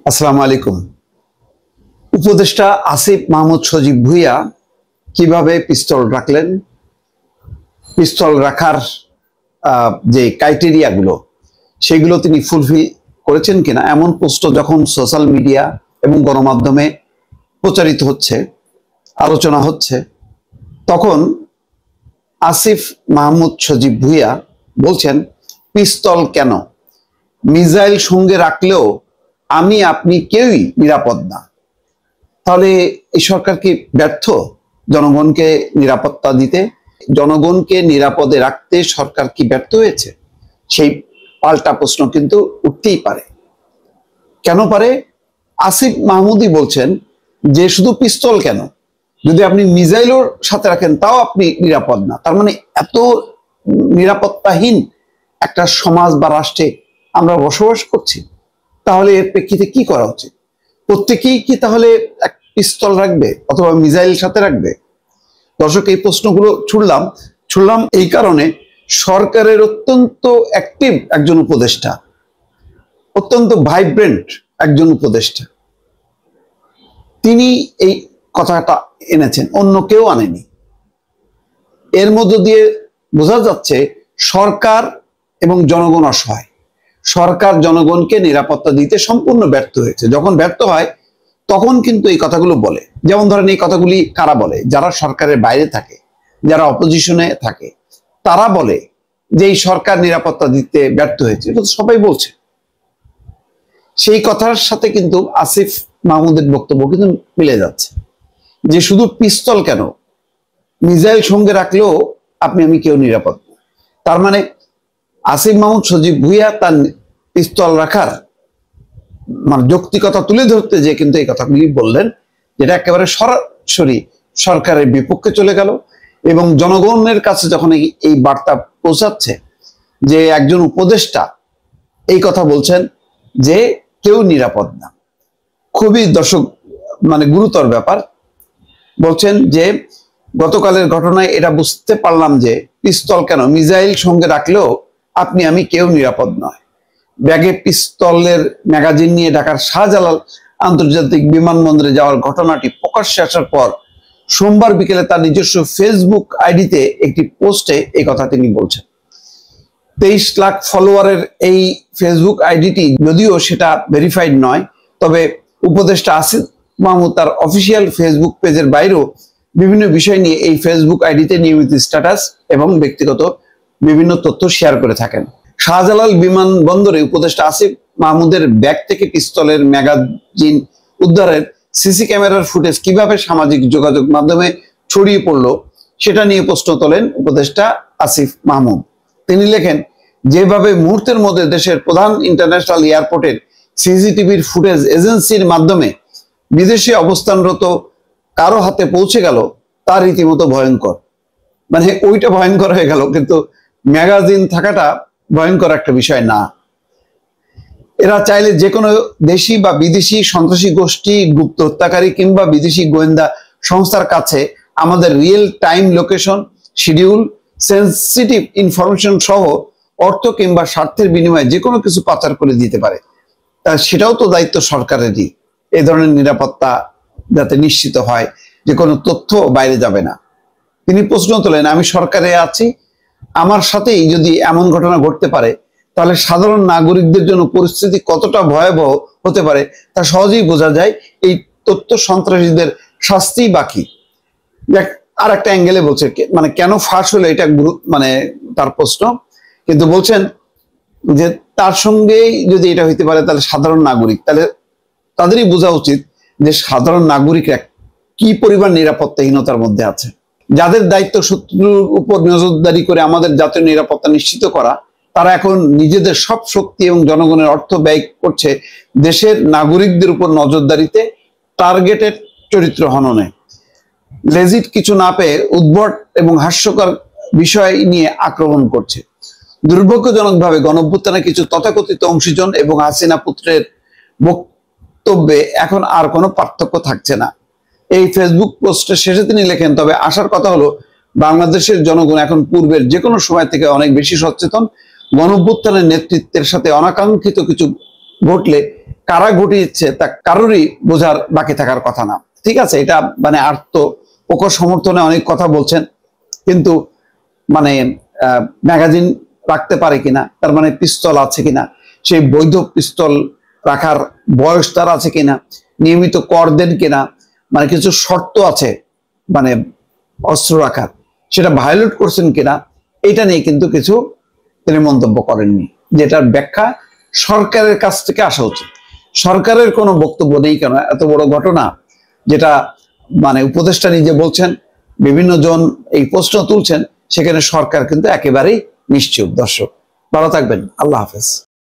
আসসালামু আলাইকুম। উপদেষ্টা আসিফ মাহমুদ সজীব ভুঁইয়া কিভাবে পিস্তল রাখলেন, পিস্তল রাখার যে ক্রাইটেরিয়াগুলো সেগুলো তিনি ফুলফিল করেছেন কিনা, এমন প্রশ্ন যখন সোশ্যাল মিডিয়া এবং গণমাধ্যমে প্রচারিত হচ্ছে, আলোচনা হচ্ছে, তখন আসিফ মাহমুদ সজীব ভুঁইয়া বলছেন, পিস্তল কেন, মিসাইল সঙ্গে রাখলেও আমি আপনি কেউই নিরাপদ না। তাহলে এই সরকার কি ব্যর্থ জনগণকে নিরাপত্তা দিতে? জনগণকে নিরাপদে রাখতে সরকার কি ব্যর্থ হয়েছে? সেই পাল্টা প্রশ্ন কিন্তু উঠতেই পারে। কেন পারে? আসিফ মাহমুদই বলছেন যে শুধু পিস্তল কেন, যদি আপনি মিসাইলের সাথে রাখেন তাও আপনি নিরাপদ না। তার মানে এত নিরাপত্তাহীন একটা সমাজ বা রাষ্ট্রে আমরা বসবাস করছি। তাহলে এর প্রেক্ষিতে কি করা উচিত? প্রত্যেকেই কি তাহলে এক পিস্তল রাখবে অথবা মিসাইল সাথে রাখবে? দর্শক, এই প্রশ্নগুলো ছুড়লাম এই কারণে, সরকারের অত্যন্ত অ্যাক্টিভ একজন উপদেষ্টা, অত্যন্ত ভাইব্রেন্ট একজন উপদেষ্টা, তিনি এই কথাটা এনেছেন, অন্য কেউ আনেনি। এর মধ্য দিয়ে বোঝা যাচ্ছে সরকার এবং জনগণ অসহায়। সরকার জনগণকে নিরাপত্তা দিতে সম্পূর্ণ ব্যর্থ হয়েছে। যখন ব্যর্থ হয় তখন কিন্তু এই কথাগুলো বলে। যেমন ধরেন, এই কথাগুলি কারা বলে? যারা সরকারের বাইরে থাকে, যারা অপোজিশনে থাকে, তারা বলে যে এই সরকার নিরাপত্তা দিতে ব্যর্থ হয়েছে। এটা তো সবাই বলছে। সেই কথার সাথে কিন্তু আসিফ মাহমুদের বক্তব্য কিন্তু মিলে যাচ্ছে যে শুধু পিস্তল কেন, মিসাইল সঙ্গে রাখলেও আপনি আমি কেউ নিরাপদ না। তার মানে আসিফ মাহমুদ সজীব ভুঁইয়া তার পিস্তল রাখার মানে যৌক্তিকতা তুলে ধরতে যে কিন্তু এই কথাগুলি বললেন, যেটা একেবারে সরাসরি সরকারের বিপক্ষে চলে গেল। এবং জনগণের কাছে যখন এই বার্তা পৌঁছাচ্ছে যে একজন উপদেষ্টা এই কথা বলছেন যে কেউ নিরাপদ না, খুবই দর্শক মানে গুরুতর ব্যাপার। বলছেন যে গতকালের ঘটনায় এটা বুঝতে পারলাম যে পিস্তল কেন, মিসাইল সঙ্গে রাখলেও আপনি আমি কেউ নিরাপদ নয়। ব্যাগে পিস্তলের ম্যাগাজিন নিয়ে ঢাকার শাহজালাল আন্তর্জাতিক বিমানবন্দরে যাওয়ার ঘটনাটি প্রকাশ্যে আসার পর সোমবার বিকেলে তার নিজস্ব ফেসবুক আইডিতে একটি পোস্টে এই কথা তিনি বলছেন। 23 লাখ ফলোয়ারের এই ফেসবুক আইডিটি যদিও সেটা ভেরিফাইড নয়, তবে উপদেষ্টা আসিফ মাহমুদ তার অফিসিয়াল ফেসবুক পেজের বাইরেও বিভিন্ন বিষয় নিয়ে এই ফেসবুক আইডিতে নিয়মিত স্ট্যাটাস এবং ব্যক্তিগত বিভিন্ন তথ্য শেয়ার করে থাকেন। শাহজালাল বিমানবন্দরে উপদেষ্টা আসিফ মাহমুদের ব্যাগ থেকে পিস্তলের ম্যাগাজিন উদ্ধারের সিসি ক্যামেরার ফুটেজ কিভাবে সামাজিক যোগাযোগ মাধ্যমে ছড়িয়ে পড়লো সেটা নিয়ে প্রশ্ন তোলেন উপদেষ্টা আসিফ মাহমুদ। তিনি লেখেন, যেভাবে মুহূর্তের মধ্যে দেশের প্রধান ইন্টারন্যাশনাল এয়ারপোর্টের সিসিটিভির ফুটেজ এজেন্সির মাধ্যমে বিদেশে অবস্থানরত কারো হাতে পৌঁছে গেল, তা রীতিমতো ভয়ঙ্কর। মানে ওইটা ভয়ঙ্কর হয়ে গেল, কিন্তু ম্যাগাজিন থাকাটা ভয়ঙ্কর একটা বিষয় না। এরা চাইলে যে কোনো দেশি বা বিদেশি সন্ত্রাসী গোষ্ঠী, গুপ্ত হত্যাকারী কিংবা বিদেশি গোয়েন্দা সংস্থার কাছে আমাদের real time location, schedule, sensitive information সহ অর্থ কিংবা স্বার্থের বিনিময়ে যে কোনো কিছু পাচার করে দিতে পারে। তা সেটাও তো দায়িত্ব সরকারেরই, এই ধরনের নিরাপত্তা যাতে নিশ্চিত হয়, যে কোনো তথ্য বাইরে যাবে না। তিনি প্রশ্ন তোলেন, আমি সরকারে আছি, আমার সাথেই যদি এমন ঘটনা ঘটতে পারে তাহলে সাধারণ নাগরিকদের জন্য পরিস্থিতি কতটা ভয়াবহ হতে পারে তা সহজেই বোঝা যায়। এই তথ্য সন্ত্রাসীদের শাস্তি বাকি। আর একটা অ্যাঙ্গেলে বলছে, মানে কেন ফাঁস হলো এটা মানে তার প্রশ্ন, কিন্তু বলছেন যে তার সঙ্গেই যদি এটা হইতে পারে তাহলে সাধারণ নাগরিক, তাহলে তাদেরই বোঝা উচিত যে সাধারণ নাগরিকরা কি পরিমাণ নিরাপত্তাহীনতার মধ্যে আছে। যাদের দায়িত্ব শত্রুর উপর নজরদারি করে আমাদের জাতীয় নিরাপত্তা নিশ্চিত করা, তারা এখন নিজেদের সব শক্তি এবং জনগণের অর্থ ব্যয় করছে দেশের নাগরিকদের উপর নজরদারিতে, টার্গেটেড চরিত্র হননে। লেজিট কিছু না পেয়ে উদ্ভট এবং হাস্যকর বিষয় নিয়ে আক্রমণ করছে। দুর্ভাগ্যজনকভাবে গণঅভ্যুত্থানে কিছু তথাকথিত অংশীজন এবং হাসিনা পুত্রের বক্তব্যে এখন আর কোনো পার্থক্য থাকছে না। এই ফেসবুক পোস্টের শেষে তিনি লেখেন, তবে আসার কথা হলো বাংলাদেশের জনগণ এখন পূর্বের যে কোনো সময় থেকে অনেক বেশি সচেতন। গণঅভ্যুত্থানের নেতৃত্বের সাথে অনাকাঙ্ক্ষিত কিছু ঘটলে কারা ঘটিয়েছে তা কারোরই বোঝার বাকি থাকার কথা না। ঠিক আছে, এটা মানে আর তো প্রখর সমর্থনে অনেক কথা বলছেন, কিন্তু মানে ম্যাগাজিন রাখতে পারে কিনা, তার মানে পিস্তল আছে কিনা, সেই বৈধ পিস্তল রাখার বয়স তার আছে কিনা, নিয়মিত কর দেন কিনা, মানে কিছু শর্ত আছে মানে অস্ত্র রাখার, সেটা ভায়োলেট করছেন কিনা, এটা নিয়ে কিন্তু কিছু তিনি মন্তব্য করেননি, যেটার ব্যাখ্যা সরকারের কাছ থেকে আসা উচিত। সরকারের কোনো বক্তব্য নেই কেন? এত বড় ঘটনা যেটা মানে উপদেষ্টা নিজে বলছেন, বিভিন্ন জন এই প্রশ্ন তুলছেন, সেখানে সরকার কিন্তু একেবারেই নিশ্চুপ। দর্শক ভালো থাকবেন, আল্লাহ হাফেজ।